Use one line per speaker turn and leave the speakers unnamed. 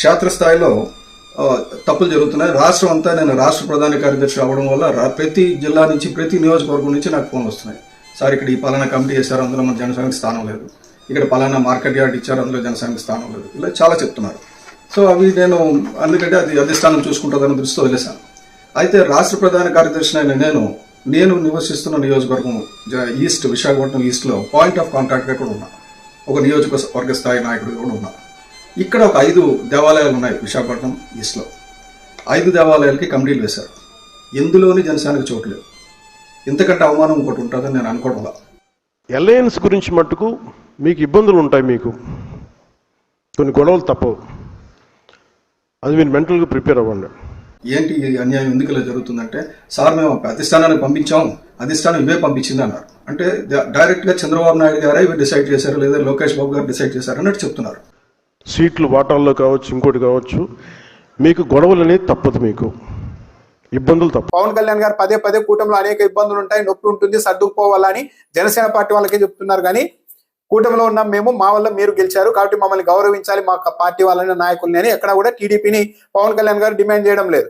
క్షేత్రస్థాయిలో తప్పులు జరుగుతున్నాయి. రాష్ట్రం అంతా నేను రాష్ట్ర ప్రధాన కార్యదర్శి అవడం వల్ల ప్రతి జిల్లా నుంచి ప్రతి నియోజకవర్గం నుంచి నాకు ఫోన్లు వస్తున్నాయి. సార్ ఇక్కడ ఈ పలానా కమిటీ చేశారు, అందులో మన జనసంఘానికి స్థానం లేదు. ఇక్కడ పలానా మార్కెట్ యార్డ్ ఇచ్చారు, అందులో జనసంఘానికి స్థానం లేదు. ఇలా చాలా చెప్తున్నారు. సో అవి నేను అందుకంటే అది అధిష్టానం చూసుకుంటుందని దృష్టితో వదిలేశాను. అయితే రాష్ట్ర ప్రధాన కార్యదర్శి అయిన నేను నివసిస్తున్న నియోజకవర్గం ఈస్ట్, విశాఖపట్నం ఈస్ట్లో పాయింట్ ఆఫ్ కాంటాక్ట్గా కూడా ఉన్నా. ఒక నియోజకవర్గ స్థాయి నాయకుడు కూడా ఉన్నా. ఇక్కడ ఒక 5 దేవాలయాలు ఉన్నాయి విశాఖపట్నం ఈస్ట్లో. 5 దేవాలయాలకి కమిటీలు వేశారు. ఎందులోని జనసేనకు చోట్లేదు. ఇంతకంటే అవమానం ఇంకోటి ఉంటుందని నేను అనుకోవడం.
అలయన్స్ గురించి మట్టుకు మీకు ఇబ్బందులు ఉంటాయి, మీకు కొన్ని గొడవలు తప్పవు. అది మీరు మెంటల్గా ప్రిపేర్ అవ్వండి.
ఏంటి ఈ అన్యాయం ఎందుకు ఇలా జరుగుతుందంటే, సార్ మేము అధిష్టానానికి పంపించాం, అధిష్టానం ఇవే పంపించింది అన్నారు. అంటే డైరెక్ట్గా చంద్రబాబు నాయుడు గారే ఇవి డిసైడ్ చేశారు, లేదా లోకేష్ బాబు గారు డిసైడ్ చేశారు అన్నట్టు చెప్తున్నారు.
సీట్లు వాటాల్లో కావచ్చు, ఇంకోటి కావచ్చు, మీకు గొడవలు అనేది తప్పదు, మీకు ఇబ్బందులు తప్ప.
పవన్ కళ్యాణ్ గారు పదే పదే కూటమిలో అనేక ఇబ్బందులు ఉంటాయి, నొప్పి ఉంటుంది, సర్దుకుపోవాలని జనసేన పార్టీ వాళ్ళకే చెప్తున్నారు. కానీ కూటమిలో ఉన్నాం మేము, మా వల్ల మీరు గెలిచారు కాబట్టి మమ్మల్ని గౌరవించాలి, మా పార్టీ వాళ్ళని నాయకుల్ని అని ఎక్కడ కూడా టీడీపీని పవన్ కళ్యాణ్ గారు డిమాండ్ చేయడం లేదు.